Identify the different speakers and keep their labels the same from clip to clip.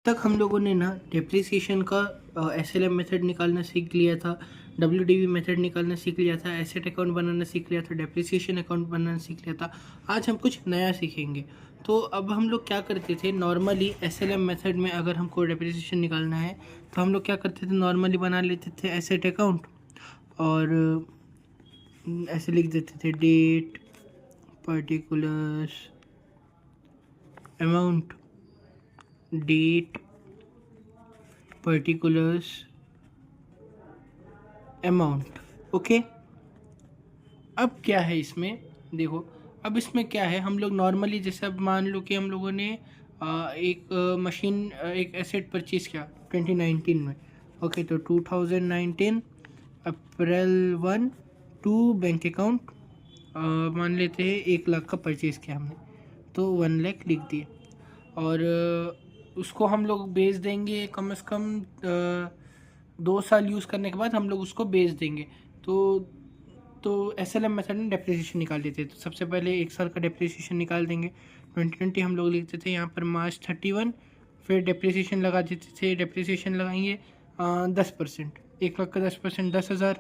Speaker 1: तक हम लोगों ने ना डेप्रिसिएशन का एसएलएम मेथड निकालना सीख लिया था, डब्ल्यूडीवी मेथड निकालना सीख लिया था, एसेट अकाउंट बनाना सीख लिया था, डेप्रिसिएशन अकाउंट बनाना सीख लिया था। आज हम कुछ नया सीखेंगे। तो अब हम लोग क्या करते थे, नॉर्मली एसएलएम मेथड में अगर हमको डेप्रिसिएशन निकालना है तो हम लोग क्या करते थे, नॉर्मली बना लेते थे एसेट अकाउंट और ऐसे लिख देते थे date particulars amount, date particulars amount. Okay, अब क्या है इसमें, देखो अब इसमें क्या है, हम लोग नॉर्मली जैसे अब मान लो कि हम लोगों ने एक मशीन एक एसेट परचेज किया 2019 में। ओके, तो 2019 अप्रैल 1 टू बैंक अकाउंट मान लेते हैं 1 लाख का परचेज़ किया हमने, तो 1 लाख लिख दिए और उसको हम लोग बेच देंगे कम से कम 2 साल यूज़ करने के बाद हम लोग उसको बेच देंगे। तो एसएलएम मेथड में डेप्रिसिएशन निकाल लेते थे। तो सबसे पहले 1 साल का डेप्रिसिएशन निकाल देंगे। 2020 हम लोग लिखते थे यहाँ पर मार्च 31, फिर डेप्रिसिएशन लगा देते थे। डेप्रिसिएशन लगाएंगे 10%, 1 लाख का 10% 10,000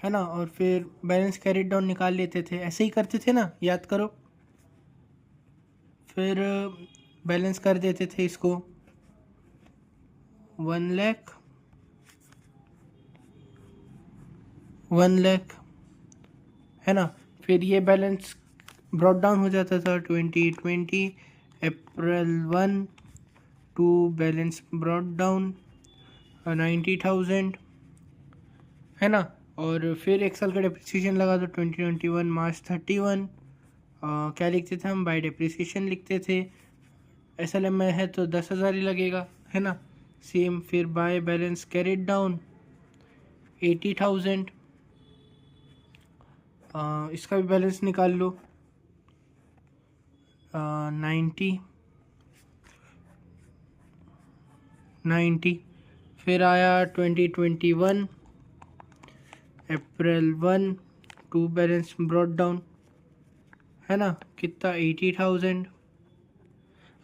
Speaker 1: है ना। और फिर बैलेंस कैरिड डाउन निकाल लेते थे, ऐसे ही करते थे ना, याद करो। फिर बैलेंस कर देते थे इसको 1 लाख 1 लाख है ना। फिर ये बैलेंस ब्रॉट डाउन हो जाता था 2020 अप्रैल 1 टू बैलेंस ब्रॉट डाउन 90,000 है ना। और फिर 1 साल का डेप्रिसिएशन लगा तो 2021 मार्च 31 क्या लिखते थे हम, बाय डेप्रिसिएशन लिखते थे। एसएलएम में है तो 10,000 ही लगेगा, है ना। सेम फिर बाय बैलेंस कैरिड डाउन 80,000, इसका भी बैलेंस निकाल लो 90। फिर आया 2021 April 1 to balance brought down, है ना, कितना 80,000।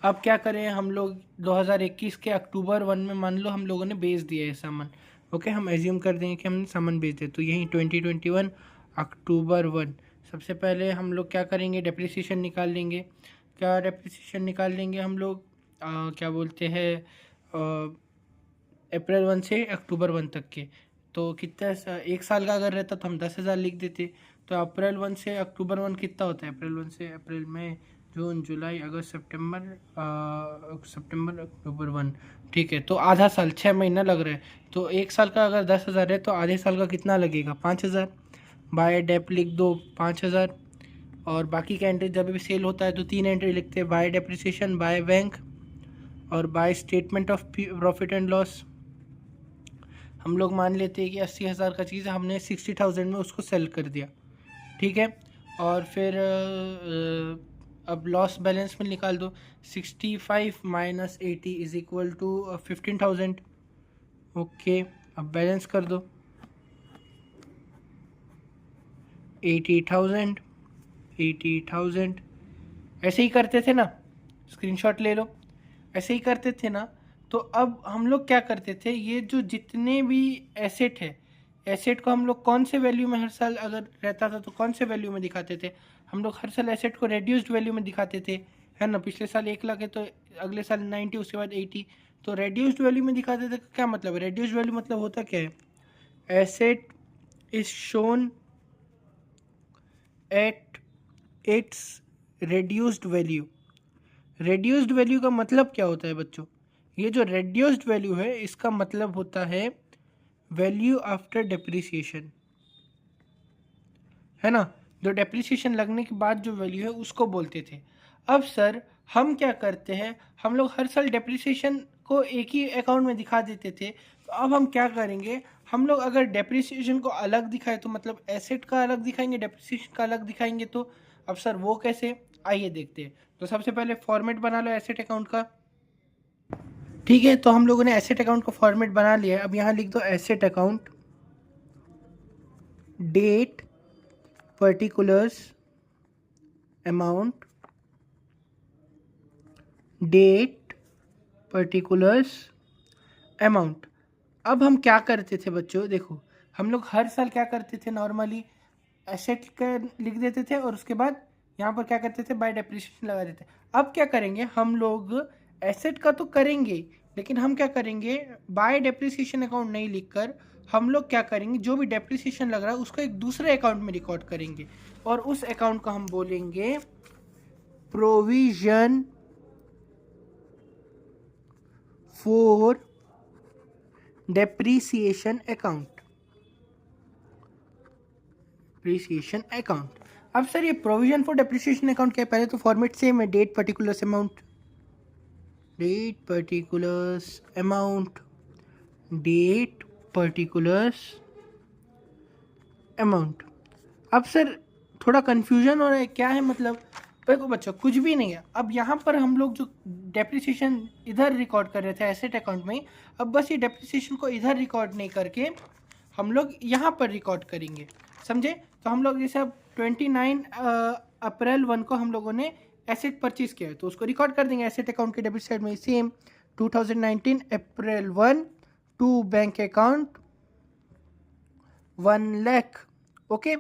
Speaker 1: अब क्या करें हम लोग, 2021 के अक्टूबर 1 में मान लो हम लोगों ने बेच दिया है सामान। ओके, हम एज्यूम कर देंगे कि हमने सामान बेच दिया, तो यही 2021 अक्टूबर 1 सबसे पहले हम लोग क्या करेंगे, डेप्रिसिएशन निकाल लेंगे। क्या डेप्रिसिएशन निकाल लेंगे हम लोग, क्या बोलते हैं, अप्रैल 1 से अक्टूबर 1 तक के। तो कितना 1 साल का अगर रहता तो हम 10,000 लिख देते। तो अप्रैल 1 से अक्टूबर 1 कितना होता है, अप्रैल 1 से अप्रैल में जून जुलाई अगस्त सितंबर अक्टूबर 1, ठीक है। तो आधा साल, 6 महीना लग रहा है। तो 1 साल का अगर 10,000 है तो आधे साल का कितना लगेगा, 5,000। बाय डेप लिख दो 5,000। और बाकी का एंट्री जब भी सेल होता है तो 3 एंट्री लिखते हैं, बाय डेप्रिसिएशन, बाय बैंक और by statement of profit and loss. हम लोग मान लेते हैं कि 80,000 का चीज़ हमने 60,000 में उसको सेल कर दिया, ठीक है। और फिर अब लॉस बैलेंस में निकाल दो, 65 minus 80 is equal to 15,000। Okay, अब बैलेंस कर दो 80,000 ऐसे ही करते थे ना, स्क्रीनशॉट ले लो, ऐसे ही करते थे ना। तो अब हम लोग क्या करते थे, ये जो जितने भी एसेट है, एसेट को हम लोग कौन से वैल्यू में हर साल अगर रहता था तो कौन से वैल्यू में दिखाते थे, हम लोग हर साल एसेट को रेड्यूस्ड वैल्यू में दिखाते थे, है ना। पिछले साल 1 लाख है तो अगले साल 90, उसके बाद 80, तो रेड्यूस्ड वैल्यू में दिखाते थे। क्या मतलब है रेड्यूस्ड वैल्यू, मतलब होता क्या है, asset is shown at its reduced value. Reduced value का मतलब क्या होता है बच्चों, ये जो रेड्यूस्ड वैल्यू है इसका मतलब होता है वैल्यू आफ्टर डेप्रिसिएशन, है ना। जो डेप्रिसिएशन लगने के बाद जो वैल्यू है उसको बोलते थे। अब सर हम क्या करते हैं, हम लोग हर साल डेप्रिसिएशन को एक ही अकाउंट में दिखा देते थे। तो अब हम क्या करेंगे, हम लोग अगर डेप्रिसिएशन को अलग दिखाए तो मतलब एसेट का अलग दिखाएंगे, डेप्रिसिएशन का अलग दिखाएंगे। तो अब सर वो कैसे, आइए देखते हैं। तो सबसे पहले फॉर्मेट बना लो एसेट अकाउंट का, ठीक है। तो हम लोगों ने एसेट अकाउंट का फॉर्मेट बना लिया है। अब यहाँ लिख दो asset account, date particulars amount, date particulars amount. अब हम क्या करते थे बच्चों, देखो हम लोग हर साल क्या करते थे, नॉर्मली एसेट का लिख देते थे और उसके बाद यहाँ पर क्या करते थे, बाय डेप्रिसिएशन लगा देते। अब क्या करेंगे हम लोग, एसेट का तो करेंगे लेकिन हम क्या करेंगे, बाय डेप्रिसिएशन अकाउंट नहीं लिखकर हम लोग क्या करेंगे, जो भी डेप्रिसिएशन लग रहा है उसको एक दूसरे अकाउंट में रिकॉर्ड करेंगे और उस अकाउंट को हम बोलेंगे provision for depreciation account. Depreciation account. अब सर ये प्रोविजन फॉर डेप्रिसिएशन अकाउंट क्या है, पहले तो फॉर्मेट सेम है, date particulars amount, date particulars amount, date particulars amount. अब सर थोड़ा कन्फ्यूजन हो रहा है, क्या है मतलब, देखो बच्चों कुछ भी नहीं है। अब यहाँ पर हम लोग जो डेप्रिसिएशन इधर रिकॉर्ड कर रहे थे एसेट अकाउंट में, अब बस ये डेप्रिसिएशन को इधर रिकॉर्ड नहीं करके हम लोग यहाँ पर रिकॉर्ड करेंगे, समझे। तो हम लोग जैसे अब 29 अप्रैल 1 को हम लोगों ने एसेट परचेज किया है तो उसको रिकॉर्ड कर देंगे एसेट अकाउंट के डेबिट साइड में, same 2019 April 1 to bank account 1 lakh. Okay,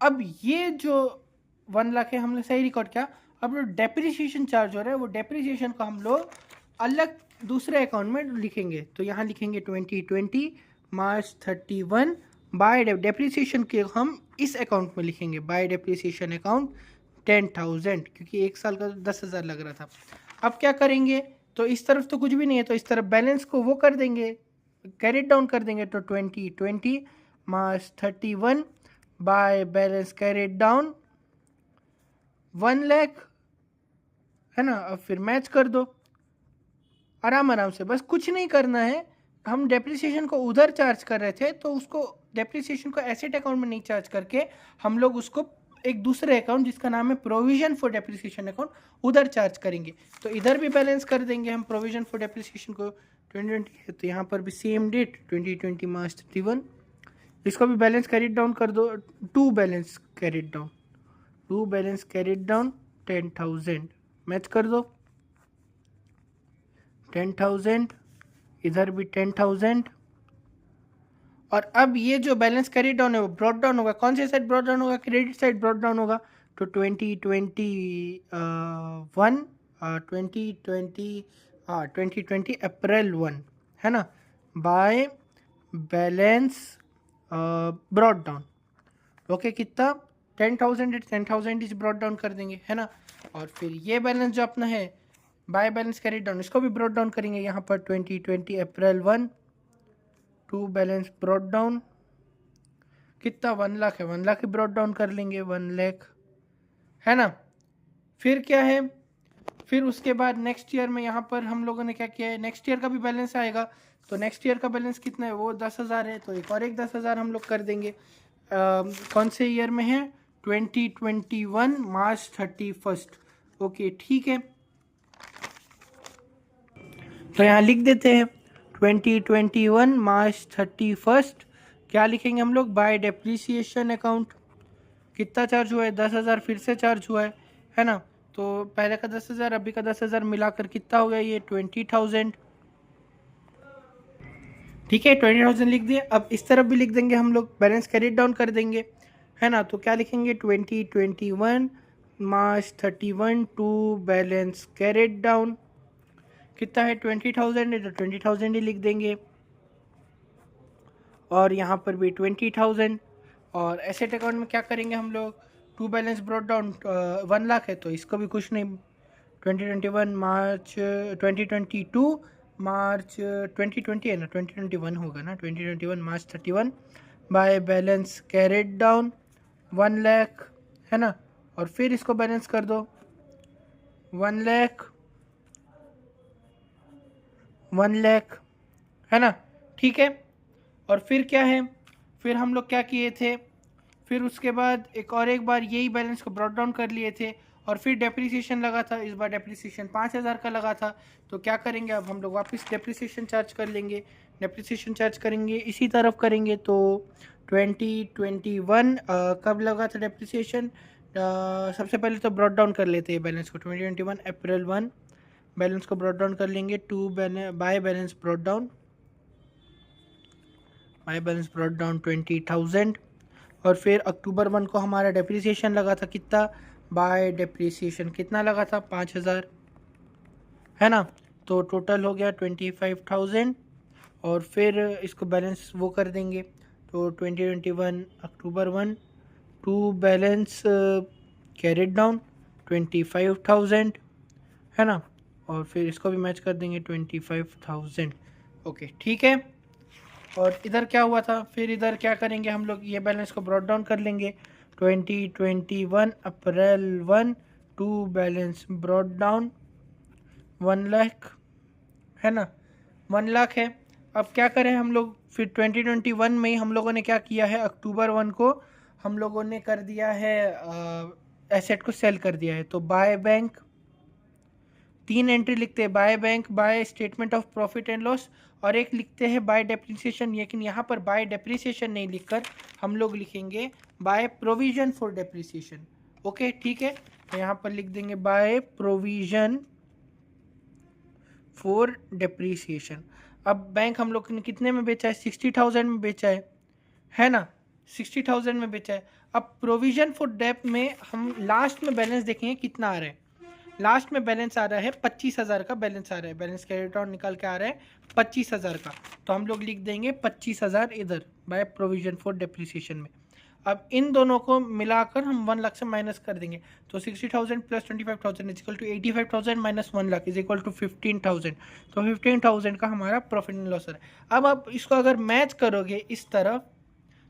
Speaker 1: अब ये जो 1 लाख है हमने सही रिकॉर्ड किया। अब जो डेप्रिसिएशन चार्ज हो रहा है वो डेप्रिसिएशन को हम लोग अलग दूसरे अकाउंट में लिखेंगे, तो यहाँ लिखेंगे 2020 मार्च 31 बाय डेप्रिसिएशन के हम इस अकाउंट में लिखेंगे, बाय डेप्रिसिएशन अकाउंट 10,000, क्योंकि एक साल का 10,000 लग रहा था। अब क्या करेंगे, तो इस तरफ तो कुछ भी नहीं है तो इस तरफ बैलेंस को वो कर देंगे, कैरेट डाउन कर देंगे, तो 2020 मार्च 31 by balance carried down 1 lakh, है ना। अब फिर मैच कर दो आराम आराम से, बस कुछ नहीं करना है। हम डेप्रिसिएशन को उधर चार्ज कर रहे थे तो उसको डेप्रिसिएशन को एसेट अकाउंट में नहीं चार्ज करके हम लोग उसको एक दूसरे अकाउंट जिसका नाम है प्रोविजन फॉर डेप्रिसिएशन अकाउंट उधर चार्ज करेंगे। तो इधर भी बैलेंस कर देंगे हम प्रोविजन फॉर डेप्रिसिएशन को 2020 है तो यहाँ पर भी सेम डेट 2020 मार्च 31, इसको भी बैलेंस कैरिड डाउन कर दो, to balance carried down, to balance carried down 10,000, match कर दो 10,000, इधर भी 10,000। और अब ये जो बैलेंस कैरी डाउन है वो ब्रॉड डाउन होगा, कौन से साइड ब्रॉड डाउन होगा, क्रेडिट साइड ब्रॉड डाउन होगा। तो 2020 अप्रैल 1, है ना, by balance brought down. Okay, कितना 10,000 इज ब्रॉड डाउन कर देंगे, है ना। और फिर ये बैलेंस जो अपना है बाय बैलेंस कैरी डाउन, इसको भी ब्रॉड डाउन करेंगे यहाँ पर 2020 अप्रैल 1 टू बैलेंस ब्रॉड डाउन, कितना 1 लाख है, 1 लाख ही ब्रॉड डाउन कर लेंगे 1 लाख, है ना। फिर क्या है, फिर उसके बाद नेक्स्ट ईयर में यहाँ पर हम लोगों ने क्या किया है, नेक्स्ट ईयर का भी बैलेंस आएगा। तो नेक्स्ट ईयर का बैलेंस कितना है, वो 10,000 है, तो एक और एक 10,000 हम लोग कर देंगे। कौन से ईयर में है, 2021 मार्च 31। ओके ठीक है, तो यहाँ लिख देते हैं 2021 मार्च 31। क्या लिखेंगे हम लोग, बाय डेप्रिसिएशन अकाउंट। कितना चार्ज हुआ है, 10,000 फिर से चार्ज हुआ है ना। तो पहले का 10,000 अभी का 10,000 मिलाकर कितना हो गया, ये 20,000। ठीक है, 20,000 लिख दिए। अब इस तरफ भी लिख देंगे हम लोग, बैलेंस कैरी डाउन कर देंगे, है ना। तो क्या लिखेंगे, 2021 मार्च 31 टू बैलेंस कैरेट डाउन, कितना है 20,000 है तो 20,000 ही लिख देंगे। और यहाँ पर भी 20,000। और एसेट अकाउंट में क्या करेंगे हम लोग, to balance brought down 1 lakh है तो इसको भी कुछ नहीं, 2021 मार्च 2022 मार्च 2020 है ना, 2021 होगा ना, 2021 मार्च 31 by balance carried down 1 lakh, है ना। और फिर इसको बैलेंस कर दो 1 लाख, 1 लाख, है ना, ठीक है। और फिर क्या है, फिर हम लोग क्या किए थे, फिर उसके बाद एक बार यही बैलेंस को ब्रॉड डाउन कर लिए थे। और फिर डेप्रिसिएशन लगा था, इस बार डेप्रिसिएशन 5,000 का लगा था। तो क्या करेंगे, अब हम लोग वापस डेप्रिसिएशन चार्ज कर लेंगे, डेप्रिसिएशन चार्ज करेंगे इसी तरफ करेंगे। तो 2021 कब लगा था डेप्रिसिएशन, सबसे पहले तो ब्रॉड डाउन कर लेते हैं बैलेंस को, 2021 अप्रैल 1 बैलेंस को ब्रॉट डाउन कर लेंगे to by balance brought down, by balance brought down 20,000। और फिर अक्टूबर 1 को हमारा डेप्रिसिएशन लगा था कितना, बाय डेप्रिसिएशन कितना लगा था 5,000, है ना। तो टोटल हो गया 25,000 और फिर इसको बैलेंस वो कर देंगे। तो 2021 अक्टूबर 1 टू बैलेंस कैरिड डाउन 25,000, है ना। और फिर इसको भी मैच कर देंगे 25,000। ओके ठीक है। और इधर क्या हुआ था, फिर इधर क्या करेंगे हम लोग, ये बैलेंस को ब्रॉट डाउन कर लेंगे 2021 April 1 to balance brought down 1 lakh, है ना, 1 लाख है। अब क्या करें हम लोग, फिर 2021 में ही हम लोगों ने क्या किया है, अक्टूबर 1 को हम लोगों ने कर दिया है एसेट को सेल कर दिया है। तो बाय बैंक 3 एंट्री लिखते हैं, by bank, by statement of profit and loss, और एक लिखते हैं बाय डेप्रिसिएशन। लेकिन यहाँ पर बाय डेप्रिसिएशन नहीं लिखकर हम लोग लिखेंगे by provision for depreciation. Okay ठीक है। तो यहाँ पर लिख देंगे बाय प्रोविजन फॉर डेप्रिसिएशन। अब बैंक हम लोग ने कितने में बेचा है, 60,000 में बेचा है ना, 60,000 में बेचा है। अब प्रोविजन फॉर डेप में हम लास्ट में बैलेंस देखेंगे कितना आ रहा है। लास्ट में बैलेंस आ रहा है 25,000 का बैलेंस आ रहा है, बैलेंस कैरिड आउट निकल के आ रहा है 25,000 का। तो हम लोग लिख देंगे 25,000 इधर बाय प्रोविजन फॉर डेप्रिसिएशन में। अब इन दोनों को मिलाकर हम 1 लाख से माइनस कर देंगे। तो 60,000 plus 25,000 is equal to 85,000 minus 1 lakh is equal to 15,000। तो 15,000 का हमारा प्रॉफिट एंड लॉस है। अब आप इसको अगर मैच करोगे इस तरफ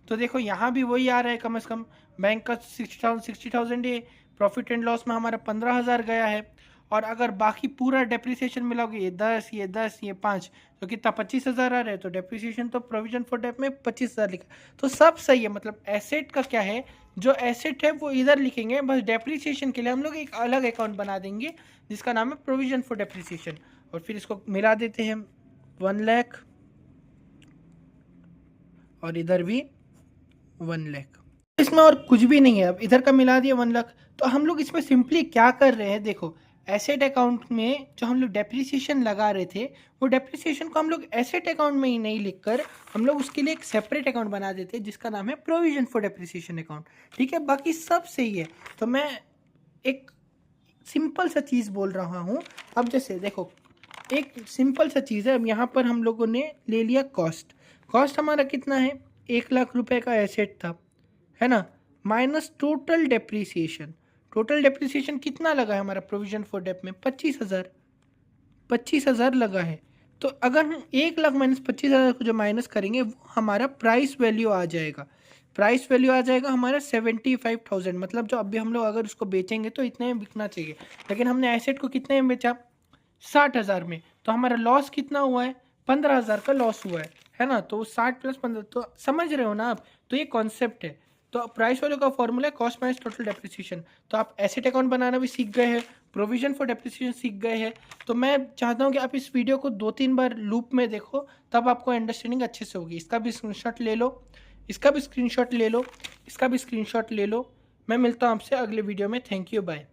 Speaker 1: तो देखो यहाँ भी वही आ रहा है, कम से कम बैंक का 60,000 ये प्रॉफिट एंड लॉस में हमारा 15,000 गया है। और अगर बाकी पूरा डेप्रिसिएशन मिलाओगे, ये 10 ये 10 ये 5, तो कितना 25,000 आ रहा है। तो डेप्रिसिएशन तो प्रोविजन फॉर डेप में 25,000 लिखा, तो सब सही है। मतलब एसेट का क्या है, जो एसेट है वो इधर लिखेंगे, बस डेप्रिसिएशन के लिए हम लोग एक अलग अकाउंट बना देंगे जिसका नाम है प्रोविजन फॉर डेप्रिसिएशन। और फिर इसको मिला देते हैं 1 लाख और इधर भी 1 लाख, इसमें और कुछ भी नहीं है। अब इधर का मिला दिया 1 लाख। तो हम लोग इसमें सिंपली क्या कर रहे हैं, देखो एसेट अकाउंट में जो हम लोग डेप्रिसिएशन लगा रहे थे वो डेप्रिसिएशन को हम लोग एसेट अकाउंट में ही नहीं लिखकर हम लोग उसके लिए एक सेपरेट अकाउंट बना देते हैं जिसका नाम है प्रोविजन फॉर डेप्रिसिएशन अकाउंट। ठीक है, बाकी सब सही है। तो मैं एक सिंपल सा चीज़ बोल रहा हूँ। अब जैसे देखो एक सिंपल सा चीज़ है, अब यहाँ पर हम लोगों ने ले लिया कॉस्ट। कॉस्ट हमारा कितना है, 1 लाख रुपए का एसेट था, है ना, minus total depreciation. Total depreciation कितना लगा है हमारा प्रोविजन फॉर डेप में, 25,000 लगा है। तो अगर हम 1 लाख माइनस 25,000 को जो माइनस करेंगे वो हमारा प्राइस वैल्यू आ जाएगा। प्राइस वैल्यू आ जाएगा हमारा 75,000। मतलब जो अभी हम लोग अगर उसको बेचेंगे तो इतने में बिकना चाहिए, लेकिन हमने एसेट को कितने में बेचा, 60,000 में। तो हमारा लॉस कितना हुआ है, 15,000 का लॉस हुआ है ना। तो 60 प्लस 15, तो समझ रहे हो ना आप। तो ये कॉन्सेप्ट है। तो प्राइस वैल्यू का फॉर्मूला है कॉस्ट माइनस टोटल डेप्रिसिएशन। तो आप एसेट अकाउंट बनाना भी सीख गए हैं, प्रोविजन फॉर डेप्रिसिएशन सीख गए हैं। तो मैं चाहता हूँ कि आप इस वीडियो को 2-3 बार लूप में देखो, तब आपको अंडरस्टैंडिंग अच्छे से होगी। इसका भी स्क्रीनशॉट ले लो, इसका भी स्क्रीनशॉट ले लो, इसका भी स्क्रीनशॉट ले लो। मैं मिलता हूँ आपसे अगले वीडियो में। Thank you, bye.